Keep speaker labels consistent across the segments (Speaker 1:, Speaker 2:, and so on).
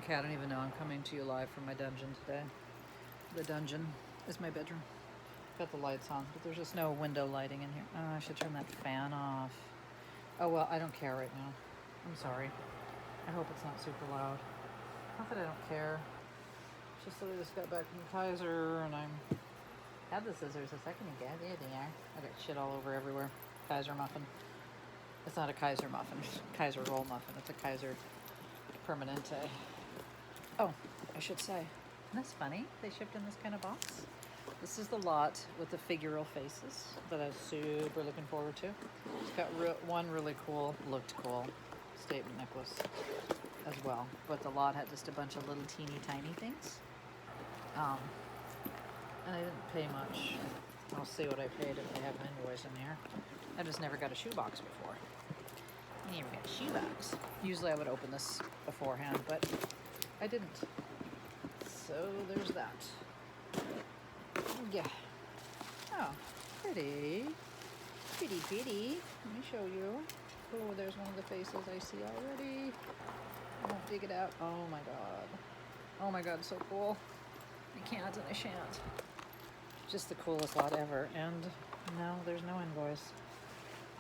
Speaker 1: Okay, I don't even know. I'm coming to you live from my dungeon today. The dungeon is my bedroom. Got the lights on, but there's just no window lighting in here. Oh, I should turn that fan off. Oh, well, I don't care right now. I'm sorry. I hope it's not super loud. Not that I don't care. It's just that I just got back from Kaiser and I had the scissors a second ago. There they are. I got shit all over everywhere. Kaiser muffin. It's not a Kaiser muffin. Kaiser roll muffin. It's a Kaiser Permanente. Oh, I should say, isn't this funny? They shipped in this kind of box. This is the lot with the figural faces that I was super looking forward to. It's got one really looked cool statement necklace as well. But the lot had just a bunch of little teeny tiny things. And I didn't pay much. I'll see what I paid if they have an invoice in here. I just never got a shoebox before. I never got a shoebox. Usually I would open this beforehand, but I didn't. So there's that. Yeah. Oh, pretty. Pretty, pretty. Let me show you. Oh, there's one of the faces I see already. I won't dig it out. Oh my god. Oh my god, so cool. I can't and I shan't. Just the coolest lot ever. And no, there's no invoice.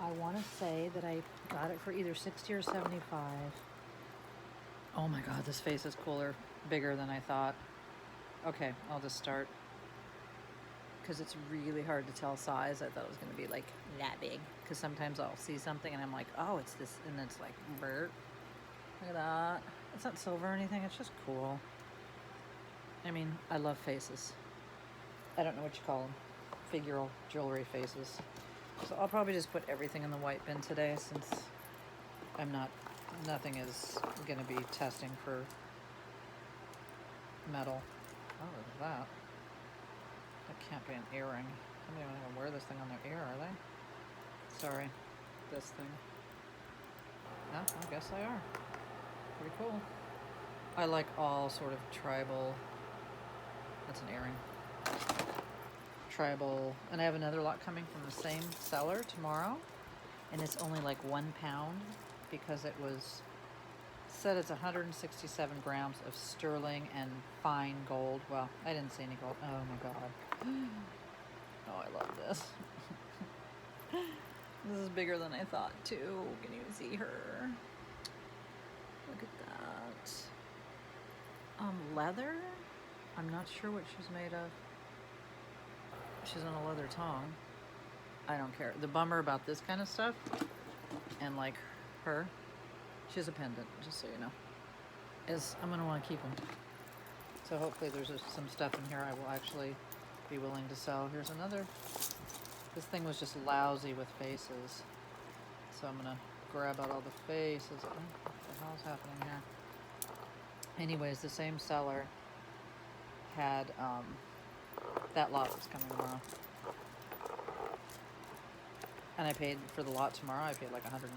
Speaker 1: I want to say that I got it for either 60 or 75. Oh my god, this face is cooler, bigger than I thought. Okay, I'll just start. Because it's really hard to tell size. I thought it was going to be like that big. Because sometimes I'll see something and I'm like, oh, it's this. And it's like, Bert. Look at that. It's not silver or anything. It's just cool. I mean, I love faces. I don't know what you call them. Figural jewelry faces. So I'll probably just put everything in the white bin today since nothing is going to be testing for metal. Oh, look at that. That can't be an earring. Somebody not even gonna wear this thing on their ear, are they? Sorry. This thing. No, I guess they are. Pretty cool. I like all sort of tribal. That's an earring. Tribal. And I have another lot coming from the same seller tomorrow. And it's only like 1 pound because it was said it's 167 grams of sterling and fine gold. Well, I didn't see any gold. Oh my god. Oh, I love this. This is bigger than I thought too. Can you see her? Look at that. Leather? I'm not sure what she's made of. She's on a leather tongue. I don't care. The bummer about this kind of stuff, and like her, she has a pendant, just so you know, is I'm going to want to keep them. So hopefully there's some stuff in here I will actually be willing to sell. Here's another. This thing was just lousy with faces. So I'm going to grab out all the faces. What the hell's happening here? Anyways, the same seller had that lot was coming tomorrow. And I paid for the lot tomorrow. I paid like $156.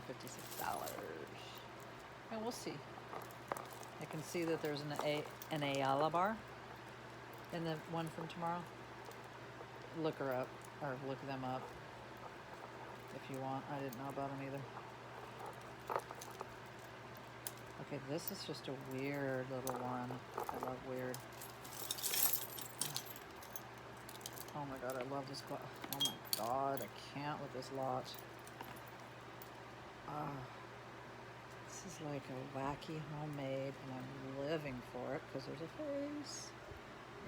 Speaker 1: And we'll see. I can see that there's an Ayala bar in the one from tomorrow. Look her up, or look them up if you want. I didn't know about them either. Okay, this is just a weird little one. I love weird. Oh my god, I love this. Oh my god, I can't with this lot. This is like a wacky homemade, and I'm living for it because there's a face.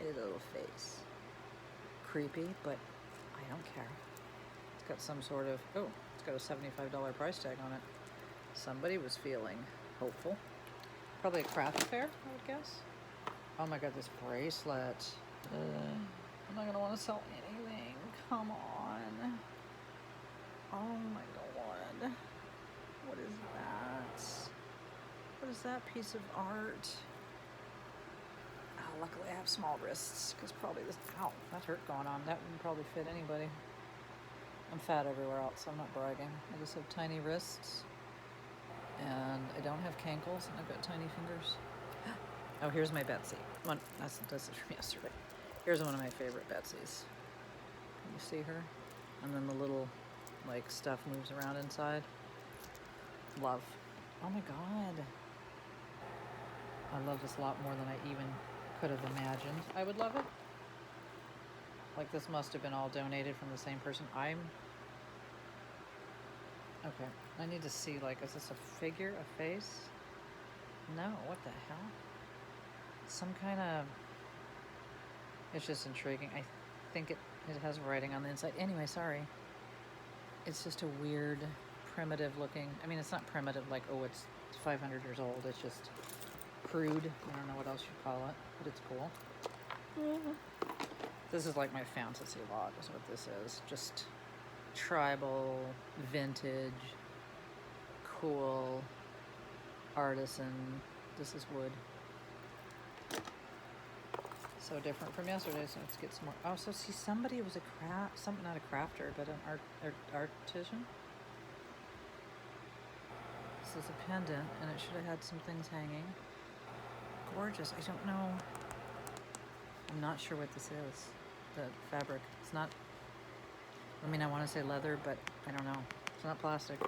Speaker 1: A little face. Creepy, but I don't care. It's got some sort of, oh, it's got a $75 price tag on it. Somebody was feeling hopeful. Probably a craft fair, I would guess. Oh my god, this bracelet. I'm not gonna want to sell anything. Come on. Oh my god. What is that? What is that piece of art? Oh, luckily I have small wrists, because probably this, ow, that hurt going on. That wouldn't probably fit anybody. I'm fat everywhere else, so I'm not bragging. I just have tiny wrists, and I don't have cankles, and I've got tiny fingers. Oh, here's my Betsy. This is from yesterday. Here's one of my favorite Betsy's. Can you see her? And then the little, like, stuff moves around inside. Love. Oh my god. I love this a lot more than I even could have imagined I would love it. Like, this must have been all donated from the same person. Okay, I need to see, like, is this a figure, a face? No, what the hell? Some kind of... It's just intriguing. I think it has writing on the inside. Anyway, sorry. It's just a weird, primitive looking... I mean, it's not primitive like, oh, it's 500 years old. It's just crude. I don't know what else you'd call it, but it's cool. This is like my fantasy lot is what this is. Just tribal, vintage, cool, artisan. This is wood. So different from yesterday, so let's get some more. Oh, so see, somebody was not a crafter, but an artisan. This is a pendant, and it should have had some things hanging. Gorgeous. I don't know. I'm not sure what this is. The fabric. It's not... I mean, I want to say leather, but I don't know. It's not plastic.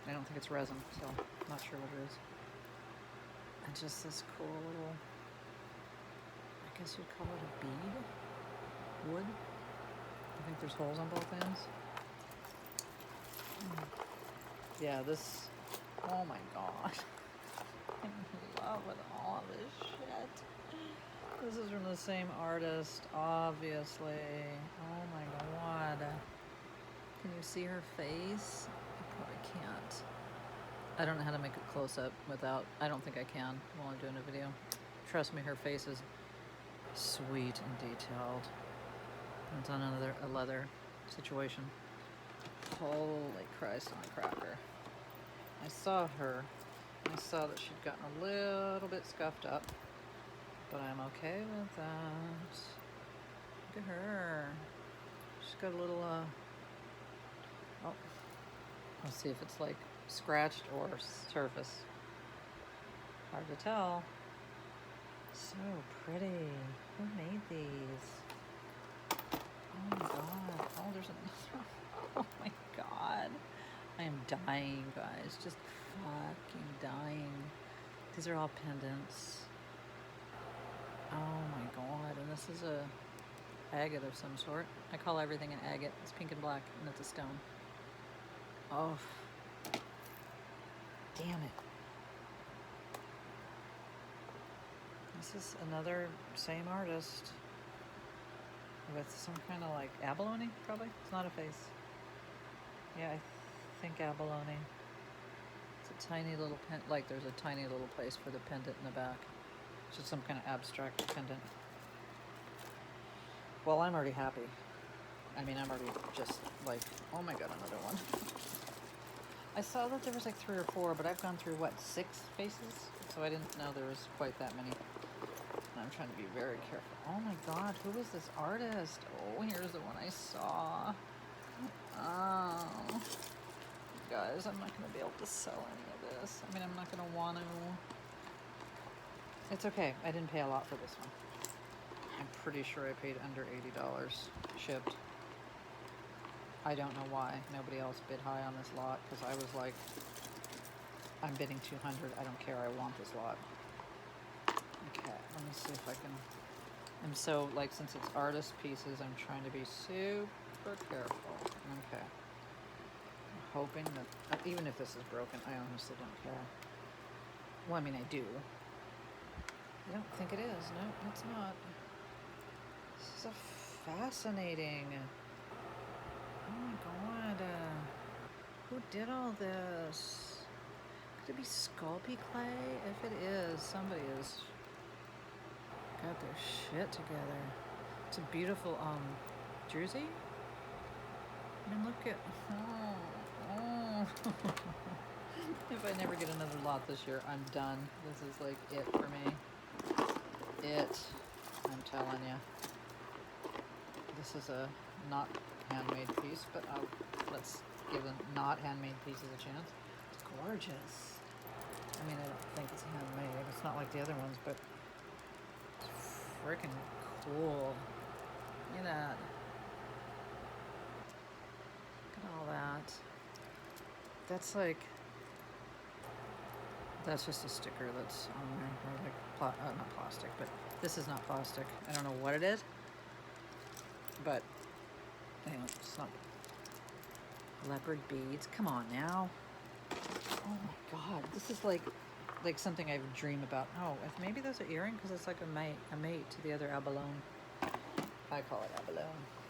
Speaker 1: I don't think it's resin, so I'm not sure what it is. And just this cool little... I guess you'd call it a bead? Wood? I think there's holes on both ends. Yeah, this... Oh my god. I'm in love with all of this shit. This is from the same artist, obviously. Oh my god. Can you see her face? I probably can't. I don't know how to make a close-up without... I don't think I can while I'm doing a video. Trust me, her face is sweet and detailed. It's on a leather situation. Holy Christ on a cracker. I saw her. I saw that she'd gotten a little bit scuffed up, but I'm okay with that. Look at her. She's got a little, oh, let's see if it's like scratched or surface. Hard to tell. So pretty. Who made these? Oh my god. Oh, there's another. Oh my god. I am dying, guys. Just fucking dying. These are all pendants. Oh my god. And this is a agate of some sort. I call everything an agate. It's pink and black, and it's a stone. Oh. Damn it. This is another same artist with some kind of like abalone, probably. It's not a face. Yeah, I think abalone. It's a tiny little like there's a tiny little place for the pendant in the back. It's just some kind of abstract pendant. Well, I'm already happy. I mean, I'm already just like, oh my god, another one. I saw that there was like 3 or 4, but I've gone through, what, 6 faces? So I didn't know there was quite that many. And I'm trying to be very careful. Oh my god, who is this artist? Oh, here's the one I saw. Oh. Guys, I'm not going to be able to sell any of this. I mean, I'm not going to want to. It's okay. I didn't pay a lot for this one. I'm pretty sure I paid under $80 shipped. I don't know why nobody else bid high on this lot, because I was like, I'm bidding 200. I don't care. I want this lot. Okay, let me see if I can. I'm so, like, since it's artist pieces, I'm trying to be super careful. Okay. I'm hoping that, even if this is broken, I honestly don't care. Well, I mean, I do. I don't think it is. No, it's not. This is a fascinating. Oh my god. Who did all this? Could it be Sculpey clay? If it is, somebody has got their shit together. It's a beautiful jersey. I mean, look at. Oh. If I never get another lot this year, I'm done. This is like it for me. It. I'm telling you. This is a not handmade piece, but let's give the not handmade pieces a chance. It's gorgeous. I mean, I don't think it's handmade. It's not like the other ones, but it's freaking cool. Look at that. Look at all that. That's like, That's just a sticker that's on there, or like, not plastic, but this is not plastic. I don't know what it is, but anyway, it's not. Leopard beads, come on now. Oh my God, this is like something I dream about. Oh, maybe that's an earring because it's like a mate to the other abalone. I call it abalone.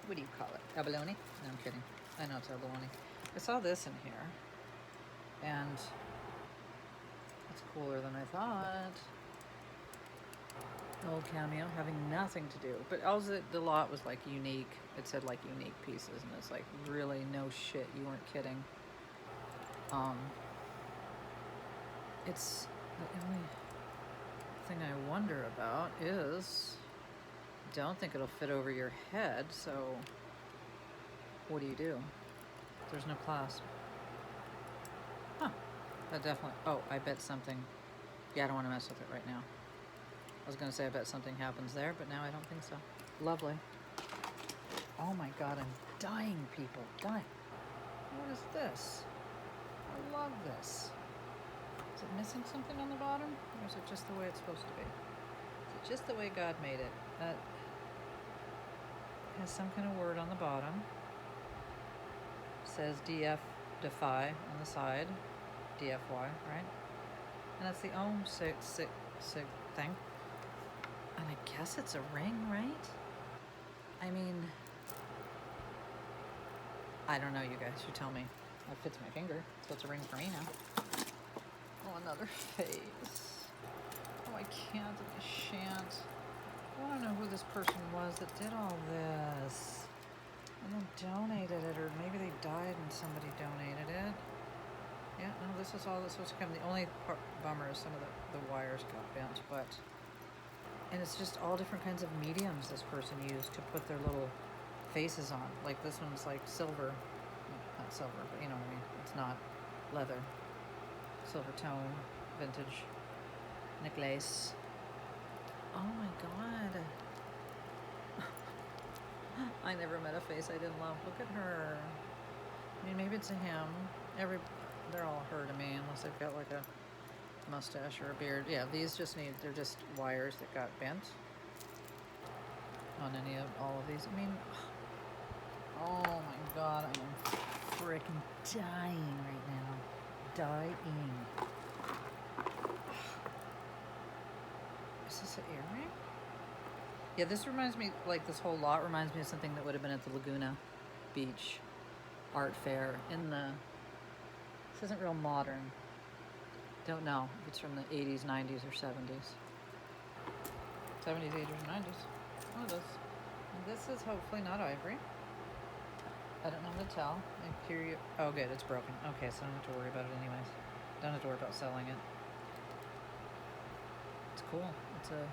Speaker 1: What do you call it? Abalone? No, I'm kidding. I know it's abalone. I saw this in here, and it's cooler than I thought. Old cameo, having nothing to do, but also the lot was like unique. It said like unique pieces, and it's like, really, no shit, you weren't kidding. It's the only thing I wonder about is, don't think it'll fit over your head, so what do? There's no clasp. Huh, that definitely, oh, I bet something, yeah, I don't want to mess with it right now. I was going to say I bet something happens there, but now I don't think so. Lovely. Oh my God, I'm dying, people, dying. What is this? I love this. Is it missing something on the bottom? Or is it just the way it's supposed to be? Is it just the way God made it? That has some kind of word on the bottom. Says DF Defy on the side. DFY, right? And that's the Ohm sig thing. And I guess it's a ring, right? I mean, I don't know, you guys. You tell me. It fits my finger, so it's a ring for me now. Oh, another face. Oh, I can't and I shan't. I want to know who this person was that did all this. And then donated it, or maybe they died and somebody donated it. Yeah, no, this is all that's supposed to come. The only bummer is some of the wires got bent, but... And it's just all different kinds of mediums this person used to put their little faces on. Like this one's like silver. Not silver, but you know what I mean. It's not leather. Silver tone, vintage necklace. Oh my God. I never met a face I didn't love. Look at her. I mean, maybe it's a him. They're all her to me, unless they've got like a mustache or a beard. Yeah, these they're just wires that got bent on all of these. I mean, oh my God, I am freaking dying right now. Dying. Is this an earring? Yeah, this reminds me, like this whole lot reminds me of something that would have been at the Laguna Beach Art Fair this isn't real modern. Don't know if it's from the 80s, 90s, or 70s. 70s, 80s, or 90s. One of those. And this is hopefully not ivory. I don't know how to tell. Oh, good, it's broken. Okay, so I don't have to worry about it anyways. Don't have to worry about selling it. It's cool. It's a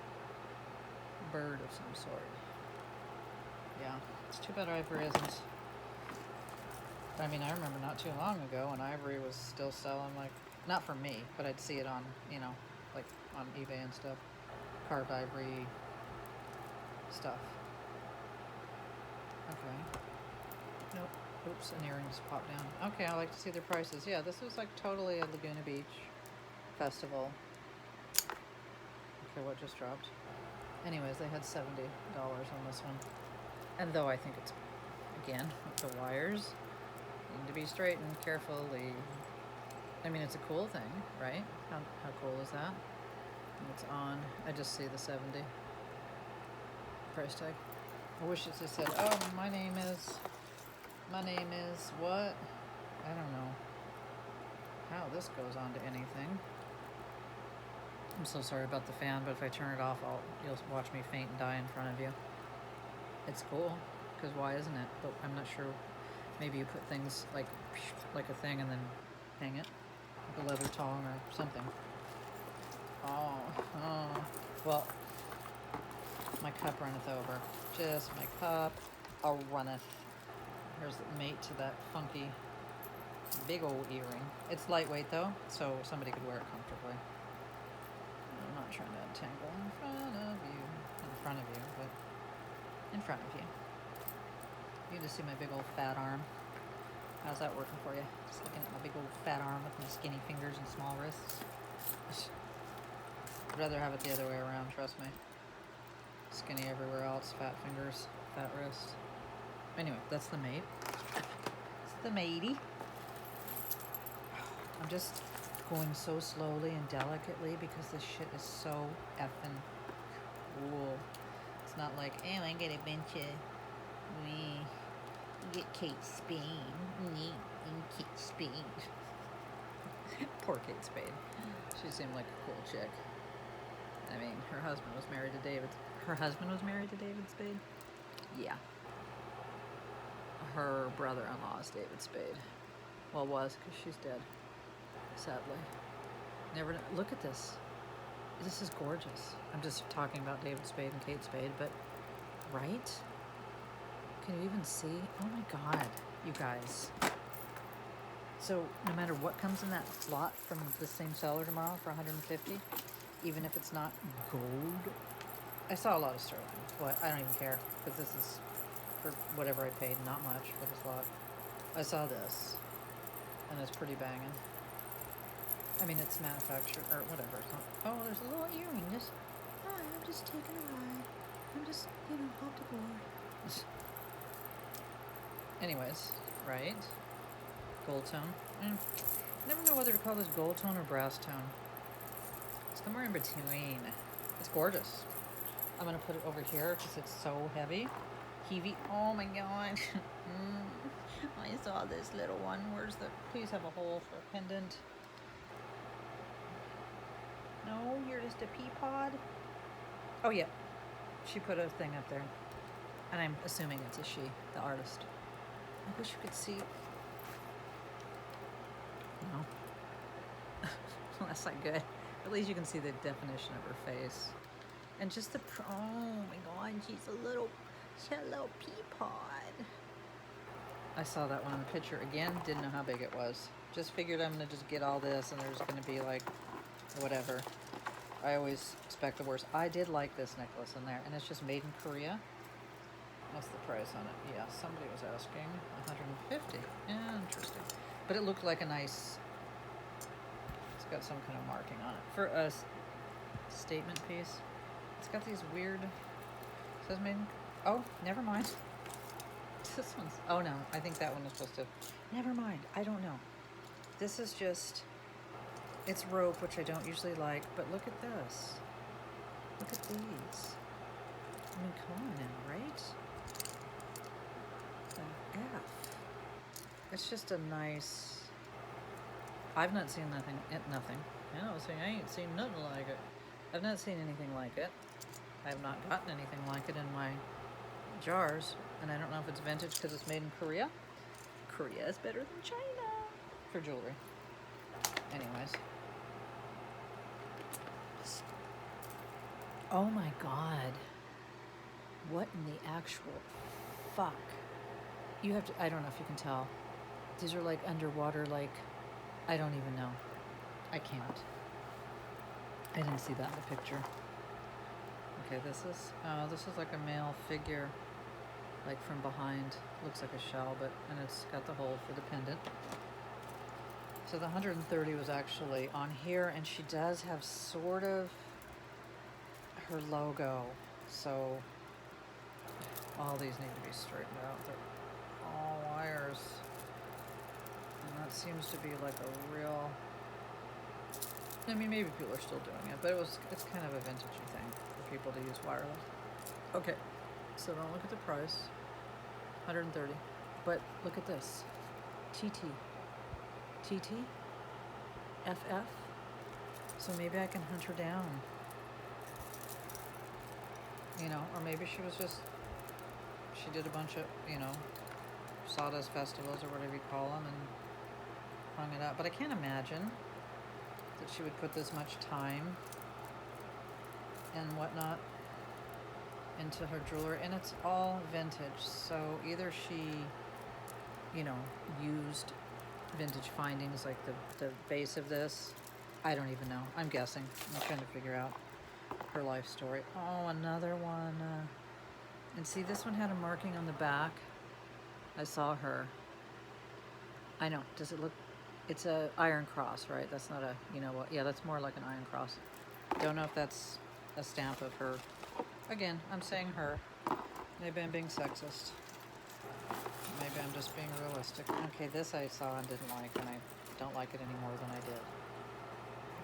Speaker 1: bird of some sort. Yeah, it's too bad ivory isn't. I mean, I remember not too long ago when ivory was still selling, like, not for me, but I'd see it on, like on eBay and stuff. Carved ivory stuff. Okay. Nope. Oops, an earring just popped down. Okay, I like to see their prices. Yeah, this was like totally a Laguna Beach festival. Okay, what just dropped? Anyways, they had $70 on this one. And though I think it's, again, with the wires, need to be straightened carefully. I mean, it's a cool thing, right? How cool is that? And it's on. I just see the 70 price tag. I wish it just said, oh, my name is what? I don't know how this goes on to anything. I'm so sorry about the fan, but if I turn it off, you'll watch me faint and die in front of you. It's cool, because why isn't it? But I'm not sure. Maybe you put things like a thing and then hang it, like a leather tong or something. Oh, well, my cup runneth over. Just my cup runneth. Here's the mate to that funky big old earring. It's lightweight though, so somebody could wear it comfortably. I'm not trying to untangle in front of you, but in front of you. You just see my big old fat arm. How's that working for you? Just looking at my big old fat arm with my skinny fingers and small wrists. I'd rather have it the other way around, trust me. Skinny everywhere else, fat fingers, fat wrists. Anyway, that's the mate. It's the matey. I'm just going so slowly and delicately because this shit is so effing cool. It's not like, oh, I get a bunch of me. Get Kate Spade. Me and Kate Spade. Poor Kate Spade. She seemed like a cool chick. I mean, her husband was married to David. Her husband was married to David Spade? Yeah. Her brother-in-law is David Spade. Well, was, because she's dead. Sadly. Never. Look at this. This is gorgeous. I'm just talking about David Spade and Kate Spade, but right? Can you even see? Oh my God, you guys. So no matter what comes in that lot from the same seller tomorrow for $150, even if it's not gold, I saw a lot of sterling, but I don't even care because this is for whatever I paid, not much for this lot. I saw this, and it's pretty banging. I mean, it's manufactured, or whatever. It's not, oh, there's a little earring. Just, hi, I'm just taking a ride. I'm just, hop to board. Anyways, right? Gold tone. Never know whether to call this gold tone or brass tone. Somewhere in between. It's gorgeous. I'm going to put it over here because it's so heavy. Heavy. Oh my God. I saw this little one. Where's the... Please have a hole for a pendant. No, you're just a pea pod. Oh, yeah. She put a thing up there. And I'm assuming it's a she, the artist. I wish you could see. No. Well, that's not good. At least you can see the definition of her face. And just the, oh my God, she's a little pea pod. I saw that one in the picture again, didn't know how big it was. Just figured I'm gonna just get all this and there's gonna be like, whatever. I always expect the worst. I did like this necklace in there, and it's just made in Korea. What's the price on it? Yeah, somebody was asking. $150. Interesting. But it looked like a nice, it's got some kind of marking on it. For a statement piece, it's got these weird, it says made in, oh, never mind. This one's, oh no, I think that one is supposed to, never mind, I don't know. This is just, it's rope, which I don't usually like, but look at this. Look at these. I mean, come on now, right? An F. It's just a nice, I've not seen nothing. I ain't seen nothing like it. I've not seen anything like it. I have not gotten anything like it in my jars, and I don't know if it's vintage because it's made in Korea. Korea is better than China for jewelry. Anyways. Oh my God. What in the actual fuck? You have to, I don't know if you can tell. These are like underwater, like, I don't even know. I can't. I didn't see that in the picture. Okay, this is like a male figure, like from behind. Looks like a shell, and it's got the hole for the pendant. So the 130 was actually on here, and she does have sort of her logo. So all these need to be straightened out. They're all wires. And that seems to be like a real, I mean, maybe people are still doing it, but it's kind of a vintagey thing for people to use wireless. Okay, so don't look at the price, 130, but look at this, TT, FF, so maybe I can hunt her down, or maybe she did a bunch of, sawdust festivals or whatever you call them and hung it up, but I can't imagine that she would put this much time and whatnot into her jewelry, and it's all vintage, so either she used vintage findings like the base of this, I don't even know, I'm guessing, I'm trying to figure out her life story. Oh, another one, and see, this one had a marking on the back. I saw her, I know, does it look It's a iron cross, right? That's not a, you know what? Yeah, that's more like an iron cross. Don't know if that's a stamp of her. Again, I'm saying her. Maybe I'm being sexist. Maybe I'm just being realistic. Okay, this I saw and didn't like, and I don't like it any more than I did.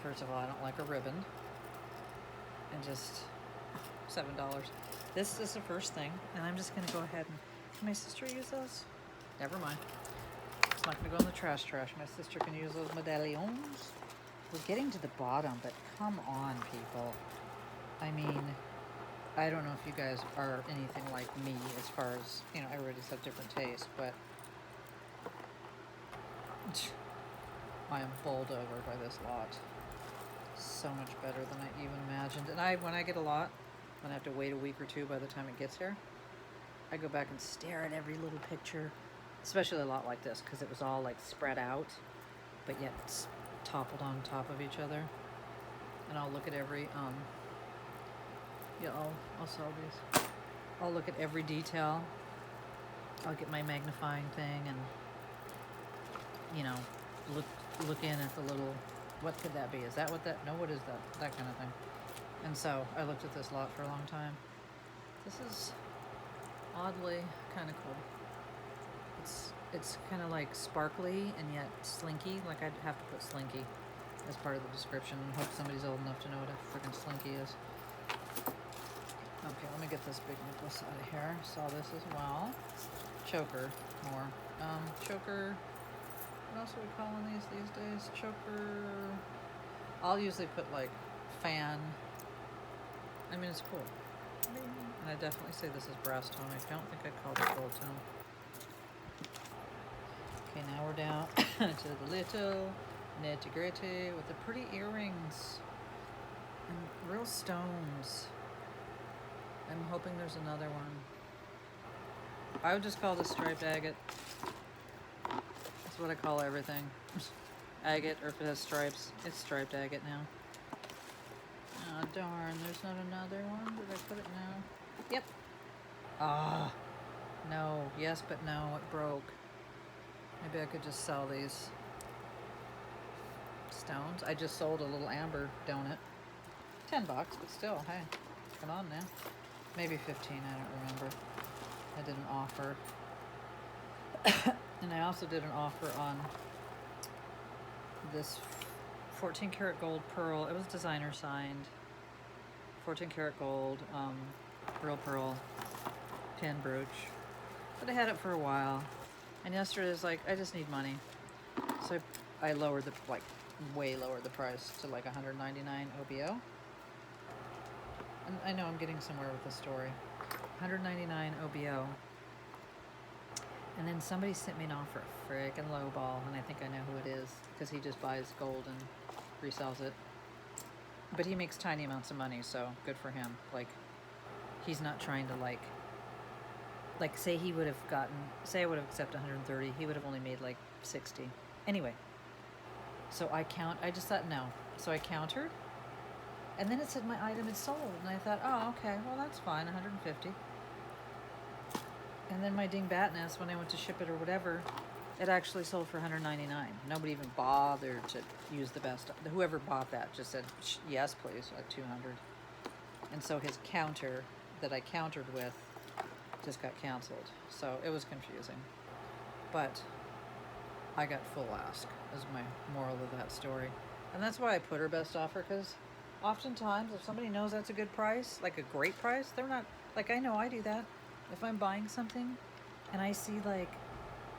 Speaker 1: First of all, I don't like a ribbon. And just $7. This is the first thing, and I'm just gonna go ahead and, can my sister use those? Never mind. It's not gonna go in the trash. My sister can use those medallions. We're getting to the bottom, but come on, people. I mean, I don't know if you guys are anything like me as far as, you know, everybody's have different tastes, but I am bowled over by this lot. So much better than I even imagined. And when I get a lot, when I have to wait a week or two by the time it gets here, I go back and stare at every little picture, especially a lot like this, because it was all like spread out, but yet it's toppled on top of each other. And I'll look at every, yeah, I'll sell these. I'll look at every detail. I'll get my magnifying thing and, you know, look in at the little, what could that be? Is that what that, no, what is that? That kind of thing. And so I looked at this lot for a long time. This is oddly kind of cool. It's kind of like sparkly and yet slinky. Like I'd have to put slinky as part of the description. I hope somebody's old enough to know what a freaking slinky is. Okay, let me get this big necklace out of here. Saw this as well. Choker, more. Choker, what else are we calling these days? Choker, I'll usually put like fan. I mean, it's cool. And I definitely say this is brass tone. I don't think I'd call this gold tone. Okay, now we're down to the little nitty-gritty with the pretty earrings and real stones. I'm hoping there's another one. I would just call this striped agate. That's what I call everything. Agate, or if it has stripes, it's striped agate now. Oh darn, there's not another one. Did I put it now? Yep. Ah, no, yes but no, it broke. Maybe I could just sell these stones. I just sold a little amber donut. $10, but still, hey, come on now. Maybe 15, I don't remember. I did an offer. And I also did an offer on this 14 karat gold pearl. It was designer signed. 14 karat gold, real pearl pin brooch. But I had it for a while. And yesterday I was like, I just need money. So I lowered the, like, way lowered the price to like $199 OBO. And I know I'm getting somewhere with the story. $199 OBO. And then somebody sent me an offer, freaking low ball, and I think I know who it is, because he just buys gold and resells it. But he makes tiny amounts of money, so good for him. Like, he's not trying to like say he would have gotten, say I would have accepted 130, he would have only made like 60. Anyway, so I just thought no. So I countered, and then it said my item had sold, and I thought, oh, okay, well that's fine, 150. And then my dingbatness, when I went to ship it or whatever, it actually sold for 199. Nobody even bothered to use the best. Whoever bought that just said, yes, please, at 200. And so his counter that I countered with just got canceled. So it was confusing. But I got full ask, is my moral of that story. And that's why I put her best offer, because oftentimes if somebody knows that's a good price, like a great price, they're not, like I know I do that. If I'm buying something and I see like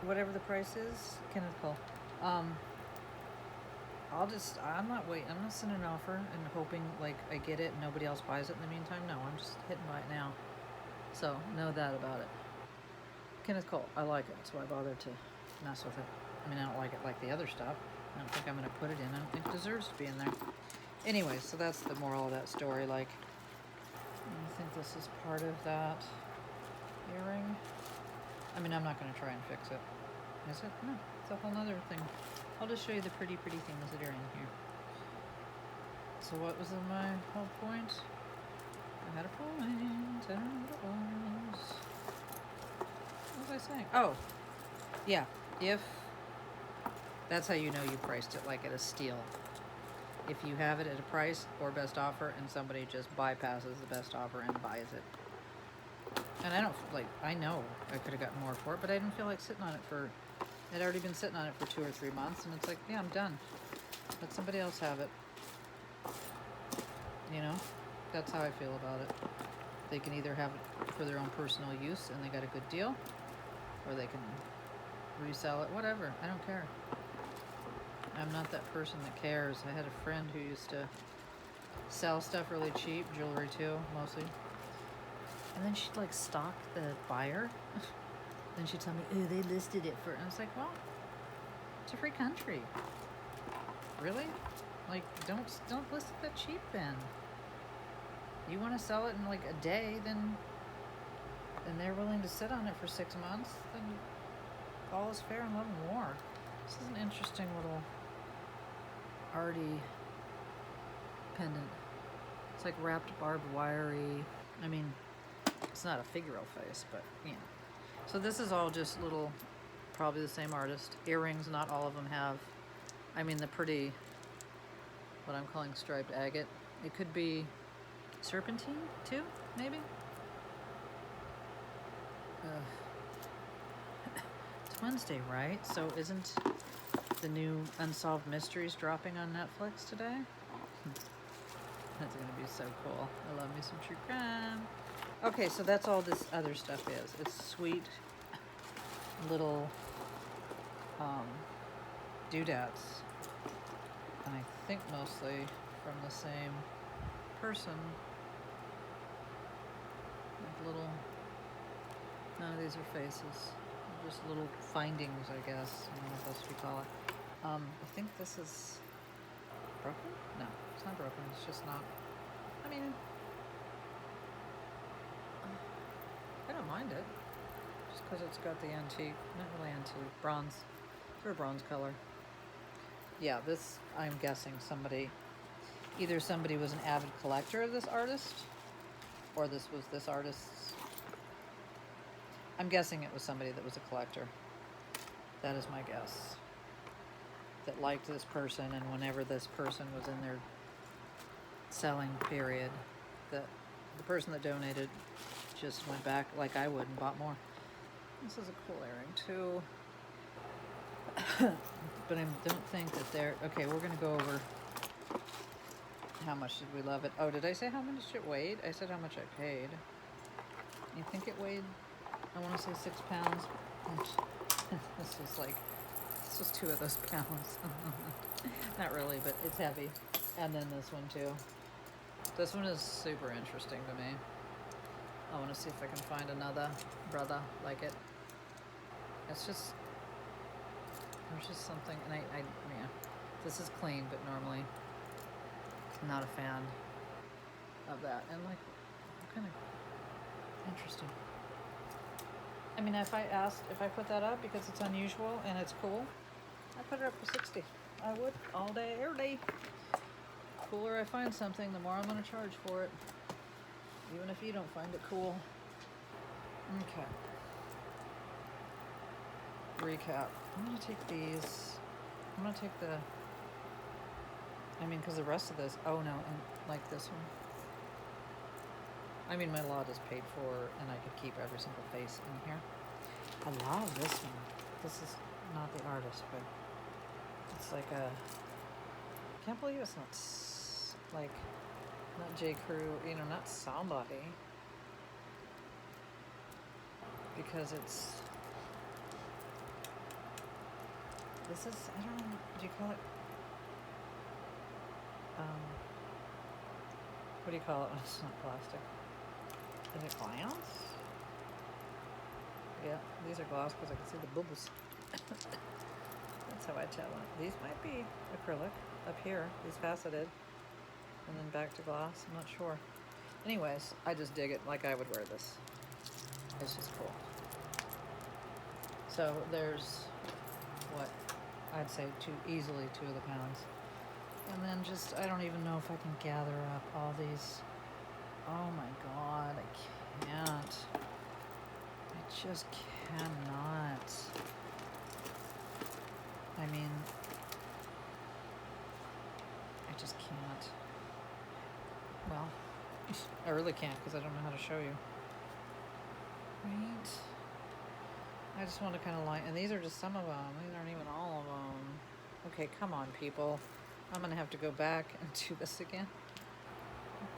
Speaker 1: whatever the price is, Kenneth Cole, I'm not sending an offer and hoping like I get it and nobody else buys it in the meantime. No, I'm just hitting buy it now. So know that about it. Kenneth Cole, I like it, so I bothered to mess with it. I mean, I don't like it like the other stuff. I don't think I'm gonna put it in. I don't think it deserves to be in there. Anyway, so that's the moral of that story. Like, I think this is part of that earring. I mean, I'm not going to try and fix it. Is it? No, it's a whole nother thing. I'll just show you the pretty things that are in here. So what was my whole point? I had a point. I don't know what it was. What was I saying? Oh, yeah. If That's how you know you priced it like at a steal. If you have it at a price or best offer and somebody just bypasses the best offer and buys it. And I don't, like, I know I could have gotten more for it, but I didn't feel like sitting on it for, I'd already been sitting on it for 2 or 3 months, and it's like, yeah, I'm done. Let somebody else have it. You know? That's how I feel about it. They can either have it for their own personal use and they got a good deal, or they can resell it, whatever. I don't care. I'm not that person that cares. I had a friend who used to sell stuff really cheap, jewelry too, mostly. And then she'd like stalk the buyer. Then she'd tell me, oh, they listed it for, and I was like, well, it's a free country. Really? Like, don't list it that cheap then. You want to sell it in like a day, then they're willing to sit on it for 6 months, then all is fair in love and war. This is an interesting little arty pendant. It's like wrapped barbed wiry. I mean, it's not a figural face, but you know. So this is all just little, probably the same artist. Earrings, not all of them have, I mean, the pretty, what I'm calling striped agate. It could be serpentine too, maybe? It's Wednesday, right? So isn't the new Unsolved Mysteries dropping on Netflix today? That's gonna be so cool. I love me some true crime. Okay, so that's all this other stuff is. It's sweet little doodads. And I think mostly from the same person. Like little, none of these are faces. They're just little findings, I guess. I don't know what else we call it. I think this is broken? No, it's not broken. It's just not, I mean, I don't mind it. Just because it's got the antique, not really antique, bronze, sort of bronze color. Yeah, this, I'm guessing either somebody was an avid collector of this artist, or this was this artist's. I'm guessing it was somebody that was a collector. That is my guess. That liked this person, and whenever this person was in their selling period, that the person that donated just went back like I would and bought more. This is a cool earring too. But I don't think that they're, okay, we're gonna go over how much did we love it. Oh, did I say how much it weighed? I said how much I paid. You think it weighed, I wanna say 6 pounds. This was 2 of those pounds. Not really, but it's heavy. And then this one too. This one is super interesting to me. I want to see if I can find another brother like it. It's just, there's just something, and yeah, this is clean, but normally I'm not a fan of that. And like, kind of interesting. I mean, if I put that up because it's unusual and it's cool, I'd put it up for 60. I would, all day, every day. The cooler I find something, the more I'm going to charge for it. Even if you don't find it cool. Okay. Recap. I'm going to take these. I'm going to take the, I mean, because the rest of this, oh no, and like this one. I mean, my lot is paid for, and I could keep every single face in here. I love this one. This is not the artist, but it's like a, I can't believe it's not like, not J. Crew, you know, not somebody. Because it's, this is, I don't know, do you call it, what do you call it when it's not plastic? Is it glass? Yeah, these are gloss because I can see the bubbles. That's how I tell them. These might be acrylic up here, these faceted, and then back to gloss. I'm not sure. Anyways, I just dig it like I would wear this. It's just cool. So there's what I'd say easily 2 of the pounds. And then just, I don't even know if I can gather up all these. Oh my God, I can't. I just cannot. I mean, can't. Well, I really can't because I don't know how to show you. Right? I just want to kind of line, and these are just some of them. These aren't even all of them. Okay, come on, people. I'm going to have to go back and do this again.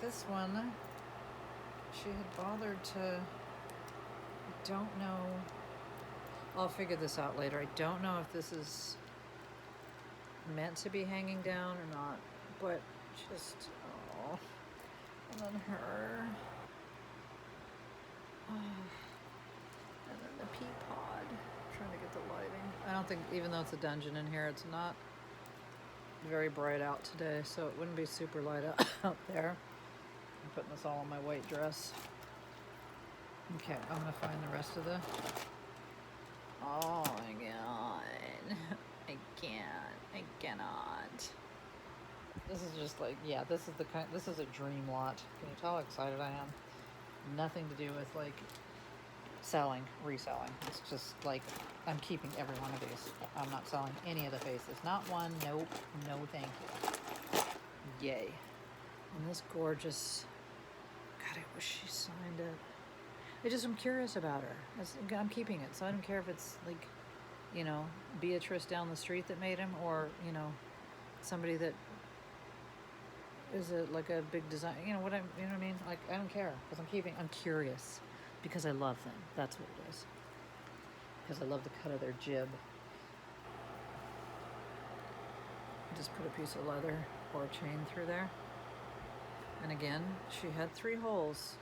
Speaker 1: This one, she had bothered to, I don't know. I'll figure this out later. I don't know if this is meant to be hanging down or not, but just, oh, and then her, oh, and then the pea pod. I'm trying to get the lighting. I don't think, even though it's a dungeon in here, it's not very bright out today, so it wouldn't be super light out there. I'm putting this all on my white dress. Okay, I'm gonna find the rest of the, oh my god. I cannot. This is just like, yeah, this is a dream lot. Can you tell how excited I am? Nothing to do with like reselling. It's just like, I'm keeping every one of these. I'm not selling any of the faces. Not one, nope, no thank you. Yay. And this gorgeous, God, I wish she signed it. I'm curious about her. I'm keeping it, so I don't care if it's like, you know, Beatrice down the street that made him, or, you know, somebody that is like a big design, you know what I mean? Like, I don't care, because I'm curious, because I love them. That's what it is. Because I love the cut of their jib. Just put a piece of leather or a chain through there. And again, she had 3 holes.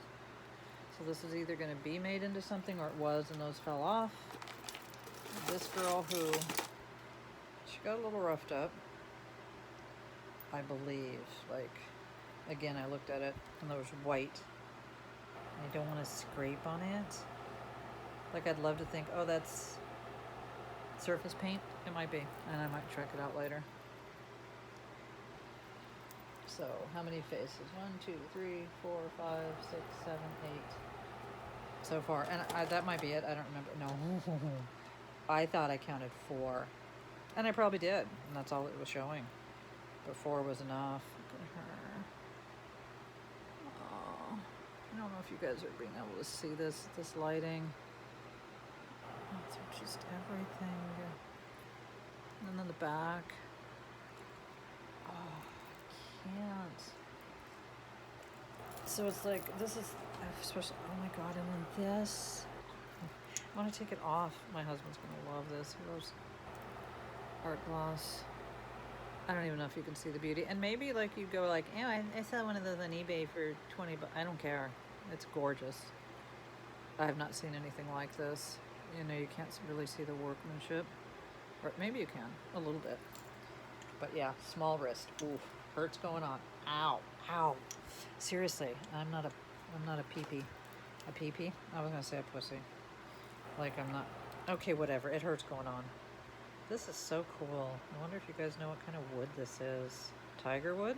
Speaker 1: So this is either going to be made into something, or it was, and those fell off. This girl who, she got a little roughed up, I believe. Like, again, I looked at it and there was white. I don't want to scrape on it. Like, I'd love to think, oh, that's surface paint. It might be, and I might check it out later. So, how many faces? 1, 2, 3, 4, 5, 6, 7, 8. So far, and that might be it. I don't remember. No, I thought I counted 4, and I probably did, and that's all it was showing. But 4 was enough. Look at her. Oh, I don't know if you guys are being able to see this lighting. It's just everything. And then the back. Oh, I can't. So it's like, this is, especially, oh my god, and then this. I want to take it off. My husband's going to love this. He loves art gloss. I don't even know if you can see the beauty. And maybe like you go like, oh, I saw one of those on eBay for 20 bucks. I don't care. It's gorgeous. I have not seen anything like this. You know, you can't really see the workmanship. Or maybe you can, a little bit. But yeah, small wrist. Ooh, hurts going on. Ow, ow. Seriously, I'm not a pee-pee. A pee-pee? I was gonna say a pussy. Like, I'm not. Okay, whatever. It hurts going on. This is so cool. I wonder if you guys know what kind of wood this is. Tiger wood?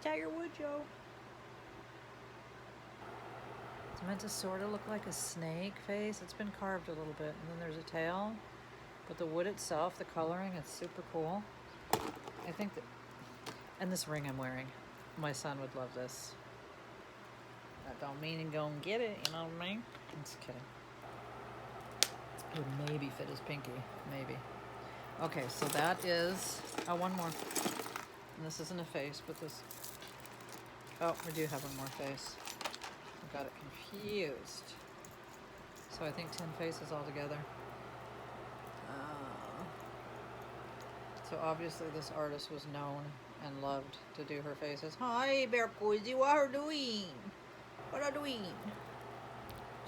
Speaker 1: Tiger wood, Joe. It's meant to sort of look like a snake face. It's been carved a little bit, and then there's a tail. But the wood itself, the coloring, it's super cool. I think that, and this ring I'm wearing, my son would love this. That don't mean to go and get it, you know what I mean? I'm just kidding. It would maybe fit his pinky, maybe. Okay, so that is, oh, one more. And this isn't a face, but this, oh, we do have one more face. I got it confused. So I think 10 faces altogether. So obviously this artist was known and loved to do her faces. Hi, Berkouzi, what are you doing? What are you doing?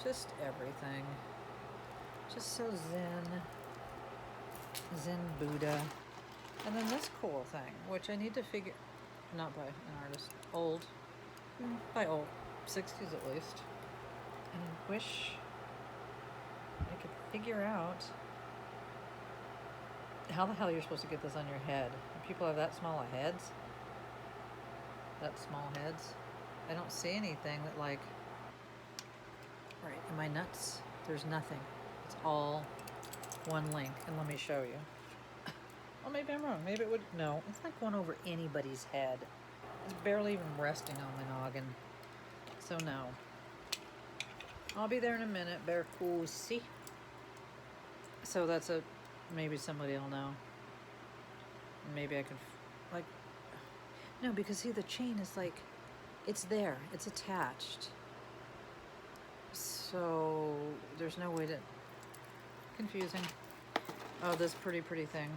Speaker 1: Just everything. Just so zen. Zen Buddha. And then this cool thing, which I need to figure, not by an artist, old, by old, 60s at least. And I wish I could figure out how the hell you're supposed to get this on your head. Do people have that small of heads? That small heads? I don't see anything that like, right, am I nuts? There's nothing. It's all one link, and let me show you. Oh, maybe I'm wrong. Maybe it would, no. It's not going over anybody's head. It's barely even resting on my noggin. So no. I'll be there in a minute, Berkousi. So that's a, maybe somebody will know. Maybe I could, like, no, because see, the chain is like, it's there. It's attached. So there's no way to, confusing. Oh, this pretty thing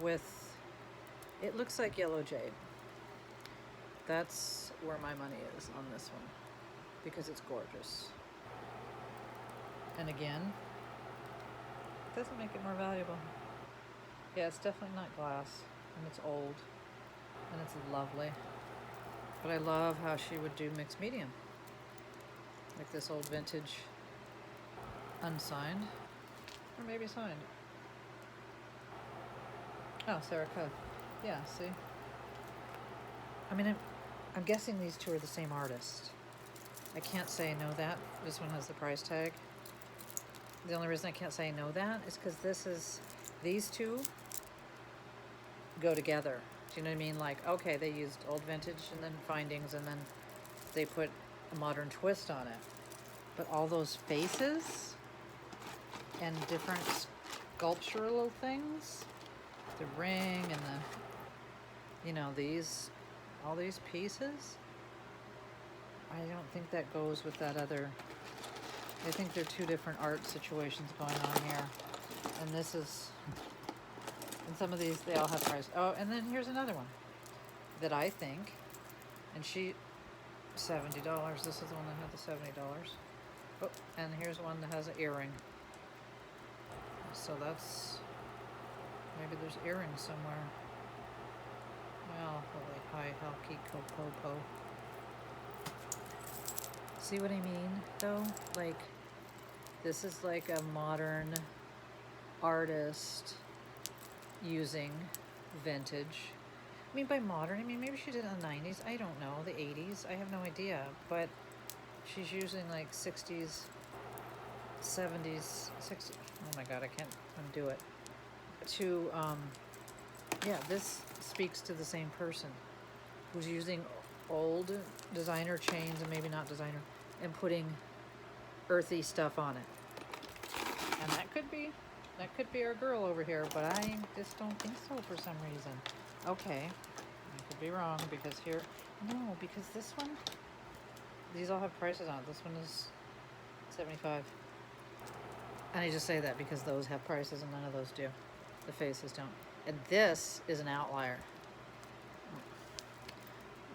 Speaker 1: with, it looks like yellow jade. That's where my money is on this one because it's gorgeous. And again, doesn't make it more valuable. Yeah, it's definitely not glass, and it's old, and it's lovely. But I love how she would do mixed medium. Like this old vintage, unsigned, or maybe signed. Oh, Sarah Coe. Yeah, see? I mean, I'm guessing these two are the same artist. I can't say I know that. This one has the price tag. The only reason I can't say I know that is because these two go together. Do you know what I mean? Like, okay, they used old vintage and then findings and then they put a modern twist on it. But all those faces and different sculptural things, the ring and the, you know, all these pieces, I don't think that goes with that other. I think they're two different art situations going on here. And this is, and some of these, they all have price. Oh, and then here's another one that I think, and $70. This is the one that had the $70. Oh, and here's one that has an earring. So that's, maybe there's earrings somewhere. Well, holy hi, Halki Kopopo. See what I mean, though? Like, this is like a modern artist using vintage. I mean, by modern, I mean, maybe she did it in the 90s. I don't know. The 80s. I have no idea. But she's using like 60s, 70s, 60s. Oh my God, I can't undo it. Yeah, this speaks to the same person who's using old designer chains, and maybe not designer, and putting earthy stuff on it. And that could be our girl over here, but I just don't think so for some reason. Okay, I could be wrong because no, because this one, these all have prices on it. This one is $75. And I just say that because those have prices and none of those do. The faces don't. And this is an outlier.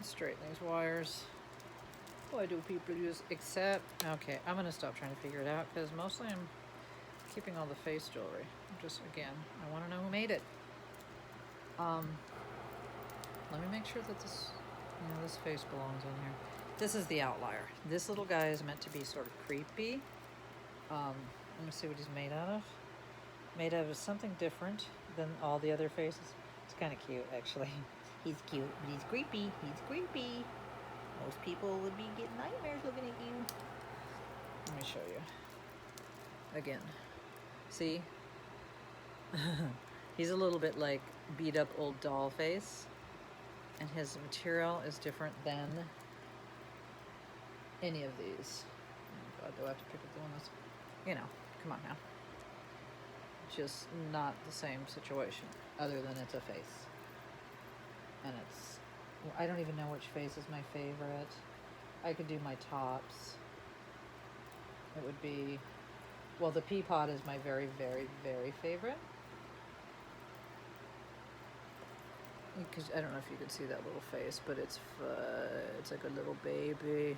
Speaker 1: Straighten these wires. Why do people use, except, okay, I'm gonna stop trying to figure it out because mostly I'm keeping all the face jewelry. Just, again, I wanna know who made it. Let me make sure that this face belongs in here. This is the outlier. This little guy is meant to be sort of creepy. Let me see what he's made out of. Made out of something different than all the other faces. It's kind of cute, actually. He's cute, but he's creepy. He's creepy. Most people would be getting nightmares looking at you. Let me show you. Again. See? He's a little bit like beat up old doll face. And his material is different than any of these. Oh God, do I have to pick up the one that's, you know, come on now. Just not the same situation, other than it's a face. And it's, well, I don't even know which face is my favorite. I could do my tops. It would be, well, the pea pot is my very, very, very favorite. Because I don't know if you could see that little face, but it's like a little baby.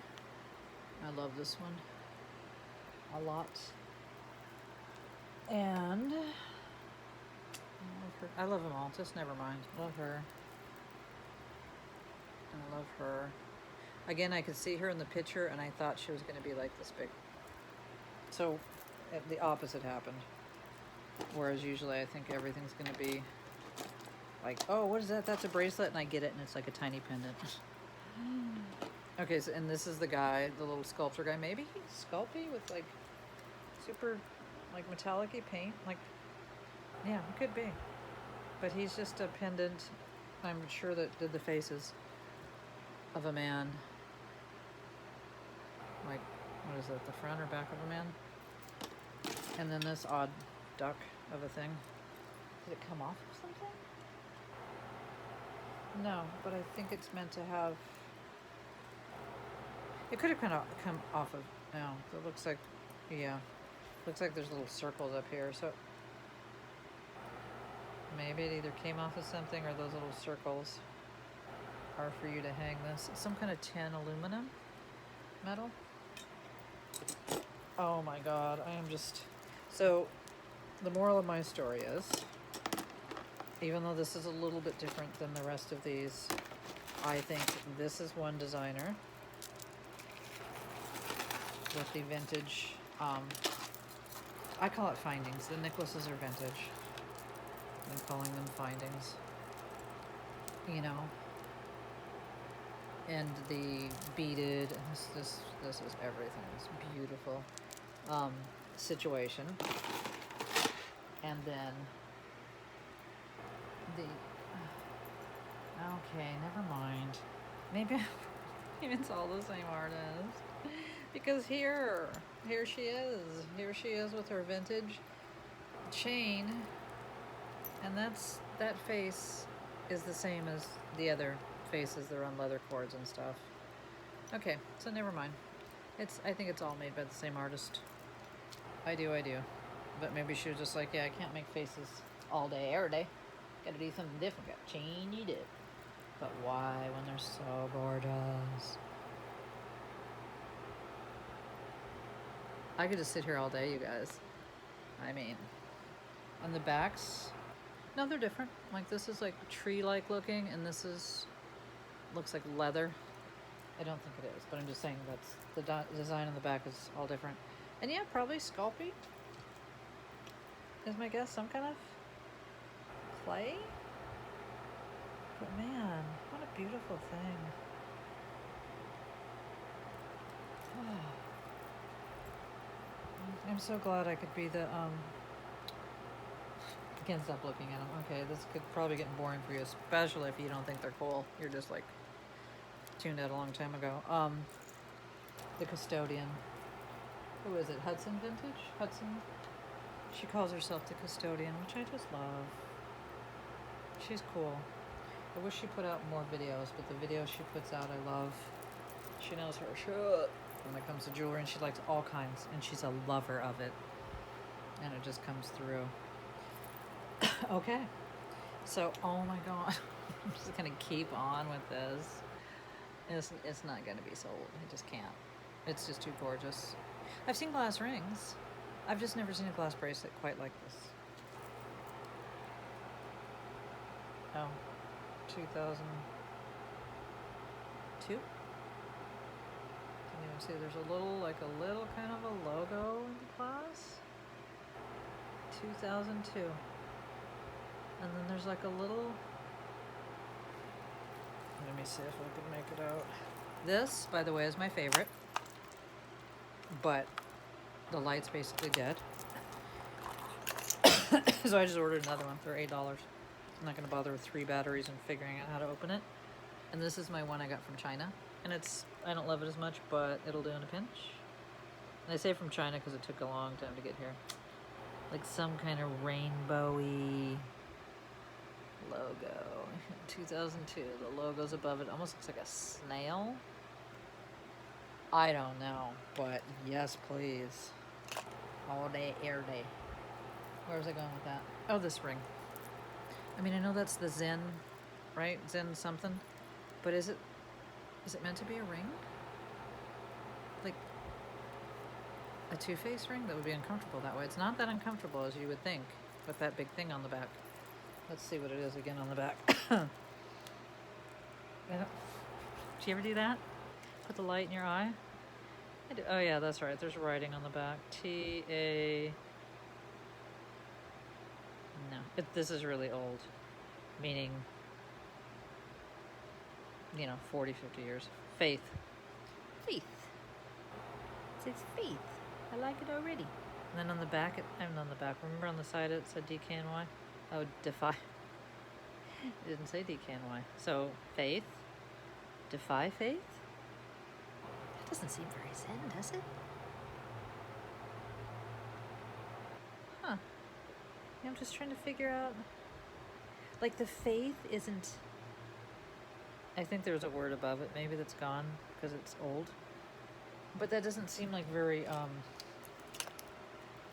Speaker 1: I love this one a lot. And I love them all. Just never mind. Love her. And I love her. Again, I could see her in the picture, and I thought she was going to be like this big. So the opposite happened. Whereas usually I think everything's going to be like, oh, what is that? That's a bracelet, and I get it, and it's like a tiny pendant. Okay, so, and this is the guy, the little sculptor guy. Maybe he's sculpty with like super, like metallic-y paint. Like, yeah, it could be. But he's just a pendant, I'm sure, that did the faces of a man. Like, what is it, the front or back of a man? And then this odd duck of a thing. Did it come off of something? No, but I think it's meant to have... It could have come off of... No, it looks like... Yeah. Looks like there's little circles up here, so... Maybe it either came off of something or those little circles are for you to hang this. It's some kind of tin aluminum metal. Oh my god, I am just... So, the moral of my story is, even though this is a little bit different than the rest of these, I think this is one designer with the vintage, I call it findings. The necklaces are vintage. I'm calling them findings. You know, and the beaded, this is everything. It's beautiful situation. And then the okay, never mind. Maybe it's all the same artist. Because here she is. Here she is with her vintage chain. And that face is the same as the other faces. They're on leather cords and stuff. Okay, so never mind. I think it's all made by the same artist. I do. But maybe she was just like, yeah, I can't make faces all day, every day. Gotta do something different. Gotta change it. But why when they're so gorgeous? I could just sit here all day, you guys. I mean, on the backs, no, they're different. Like this is like tree-like looking, and this looks like leather. I don't think it is, but I'm just saying that's the design on the back is all different. And yeah, probably Sculpey is my guess. Some kind of clay. But man, what a beautiful thing. I'm so glad I could be the I can't stop looking at them. Okay, this could probably get boring for you, especially if you don't think they're cool. You're just like tuned out a long time ago. The Custodian. Who is it? Hudson Vintage? Hudson? She calls herself the Custodian, which I just love. She's cool. I wish she put out more videos, but the videos she puts out, I love. She knows her shit when it comes to jewelry, and she likes all kinds, and she's a lover of it. And it just comes through. Okay. So, oh my god. I'm just gonna keep on with this. It's not gonna be sold. I just can't. It's just too gorgeous. I've seen glass rings. I've just never seen a glass bracelet quite like this. Oh. 2002? Can't even see. There's a little kind of a logo in the glass. 2002. And then there's like a little... Let me see if I can make it out. This, by the way, is my favorite. But the light's basically dead. So I just ordered another one for $8. I'm not going to bother with 3 batteries and figuring out how to open it. And this is my one I got from China. And I don't love it as much, but it'll do in a pinch. And I say from China because it took a long time to get here. Like some kind of rainbowy logo. 2002. The logo's above it. Almost looks like a snail. I don't know, but yes, please. All day, air day. Where was I going with that? Oh, this ring. I mean, I know that's the Zen, right? Zen something. But is it meant to be a ring? Like a two-face ring? That would be uncomfortable that way. It's not that uncomfortable as you would think with that big thing on the back. Let's see what it is again on the back. Did you ever do that? Put the light in your eye? I do. Oh yeah, that's right. There's writing on the back. T-A... No. This is really old. Meaning, 40, 50 years. Faith. Faith. It says faith. I like it already. And then on the back, remember on the back, remember on the side it said DKNY? Oh, Defy. It didn't say DKNY. So, Faith? Defy Faith? That doesn't seem very zen, does it? Huh. I'm just trying to figure out... Like, the faith isn't... I think there's a word above it, maybe that's gone because it's old. But that doesn't seem like very,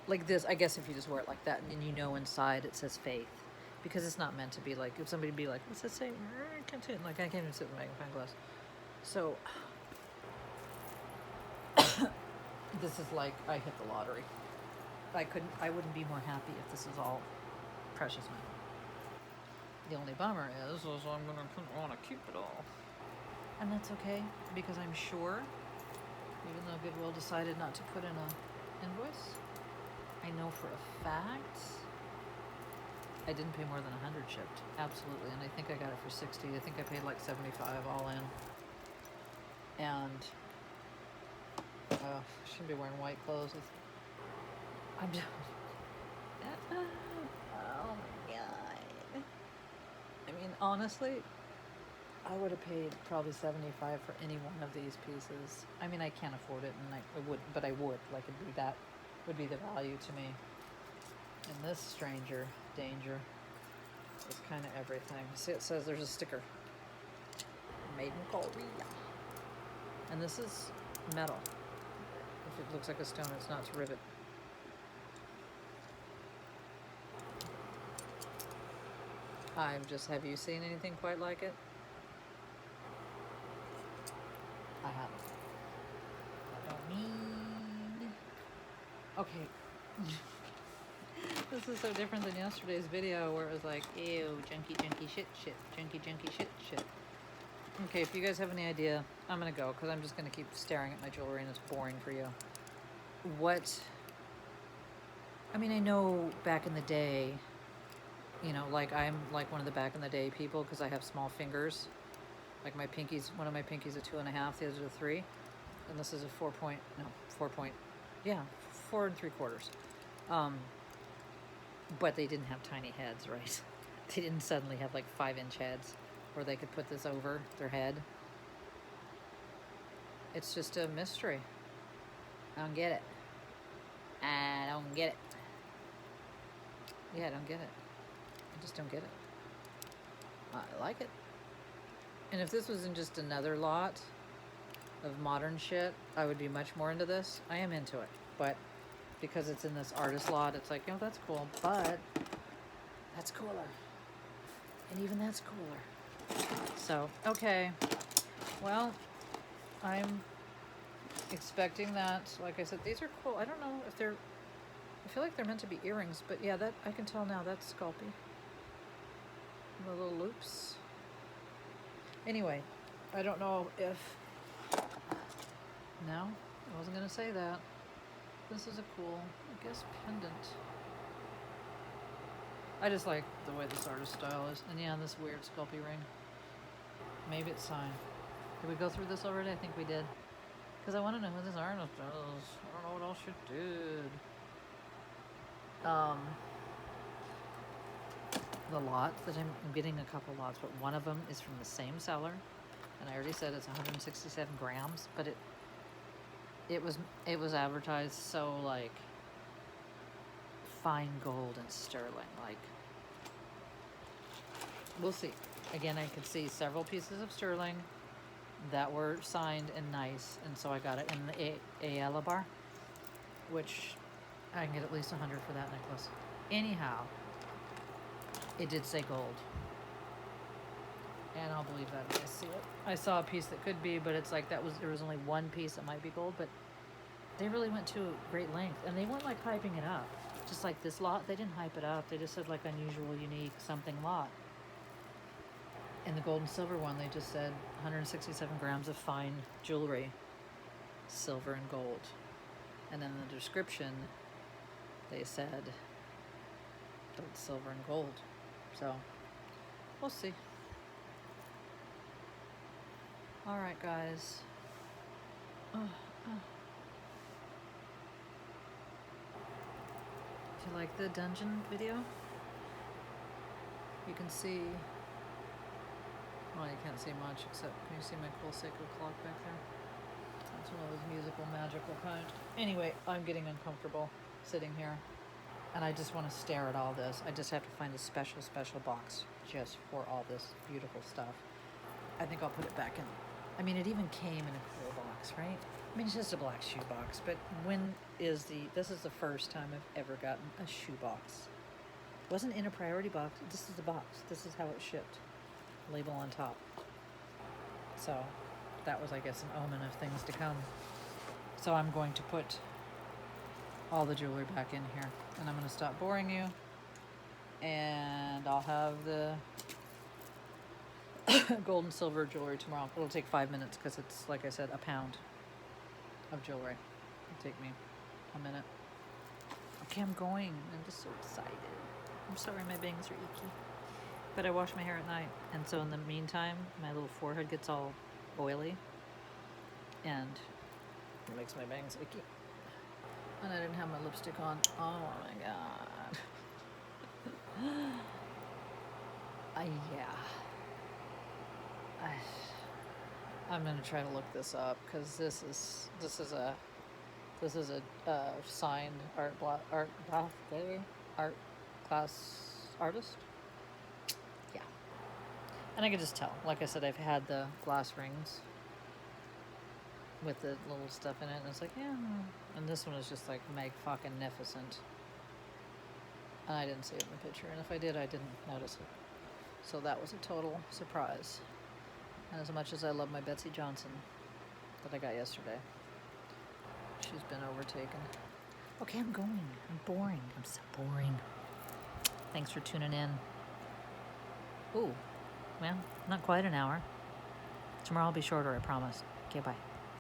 Speaker 1: like this. I guess if you just wear it like that and you know inside it says faith. Because it's not meant to be like, if somebody be like, what's that say? I can't see it. Like, I can't even sit with a magnifying glass. So, this is like, I hit the lottery. I wouldn't be more happy if this was all precious metal. The only bummer is I'm gonna want to keep it all. And that's okay, because I'm sure, even though Goodwill decided not to put in a invoice, I know for a fact I didn't pay more than 100 shipped. Absolutely. And I think I got it for 60. I think I paid like 75 all in. And I shouldn't be wearing white clothes. I'm just... Oh my god. I mean, honestly, I would have paid probably 75 for any one of these pieces. I mean, I can't afford it, and I wouldn't, but I would. Like, that would be the value to me. And this stranger danger is kind of everything. See, it says there's a sticker. Made in Korea. And this is metal. If it looks like a stone, it's not. It's rivet. Have you seen anything quite like it? I haven't. I don't mean... Okay. This is so different than yesterday's video where it was like, ew, junky, shit, junky, shit. Okay, if you guys have any idea, I'm gonna go, because I'm just gonna keep staring at my jewelry and it's boring for you. I mean, I know back in the day, you know, like I'm like one of the back in the day people because I have small fingers. Like my pinkies, one of my pinkies a 2.5, the other's a 3. And this is a 4 3/4. But they didn't have tiny heads, right? They didn't suddenly have like 5-inch heads where they could put this over their head. It's just a mystery. I don't get it. I don't get it. Yeah, I don't get it. I just don't get it. I like it. And if this was in just another lot of modern shit, I would be much more into this. I am into it. But because it's in this artist lot, it's like, oh, that's cool. But that's cooler. And even that's cooler. So, okay. Well, I'm expecting that. Like I said, these are cool. I don't know if they're... I feel like they're meant to be earrings, but yeah, that I can tell now. That's Sculpey. The little loops. Anyway, I don't know if... No, I wasn't going to say that. This is a cool, I guess, pendant. I just like the way this artist style is. And yeah, this weird Sculpey ring. Maybe it's signed. Did we go through this already? I think we did. Because I want to know who this artist is. I don't know what else you did. The lot that I'm getting a couple lots, but one of them is from the same seller, and I already said it's 167 grams, but it was advertised so like fine gold and sterling, like we'll see. Again, I could see several pieces of sterling that were signed and nice, and so I got it in the Ayala bar, which I can get at least 100 for that necklace. Anyhow, it did say gold. And I'll believe that when I see it. I saw a piece that could be, but it's like there was only one piece that might be gold, but they really went to great length. And they weren't like hyping it up. Just like this lot, they didn't hype it up. They just said like unusual, unique, something lot. In the gold and silver one, they just said 167 grams of fine jewelry, silver and gold. And in the description, they said silver and gold. So, we'll see. All right, guys. If you like the dungeon video, you can see Well, you can't see much except, can you see my cool Seiko clock back there? It's one of those musical, magical kind. Anyway, I'm getting uncomfortable sitting here, and I just want to stare at all this. I just have to find a special, special box just for all this beautiful stuff. I think I'll put it back in. I mean, it even came in a cool box, right? I mean, it's just a black shoe box, but this is the first time I've ever gotten a shoe box. It wasn't in a priority box. This is the box. This is how it shipped. Label on top. So that was, I guess, an omen of things to come. So I'm going to put all the jewelry back in here, and I'm going to stop boring you, and I'll have the gold and silver jewelry tomorrow. It'll take 5 minutes because it's, like I said, a pound of jewelry. It'll take me a minute. Okay, I'm going. I'm just so excited. I'm sorry my bangs are icky, but I wash my hair at night, and so in the meantime my little forehead gets all oily and it makes my bangs icky. And I didn't have my lipstick on. Oh my god. Yeah. I'm gonna try to look this up because this is a signed art class artist. Yeah, and I can just tell. Like I said, I've had the glass rings with the little stuff in it, and it's like, yeah. And this one is just like fucking-nificent. And I didn't see it in the picture, and if I did, I didn't notice it. So that was a total surprise. And as much as I love my Betsy Johnson that I got yesterday, she's been overtaken. Okay, I'm going. I'm boring. I'm so boring. Thanks for tuning in. Ooh, well, not quite an hour. Tomorrow will be shorter, I promise. Okay, bye.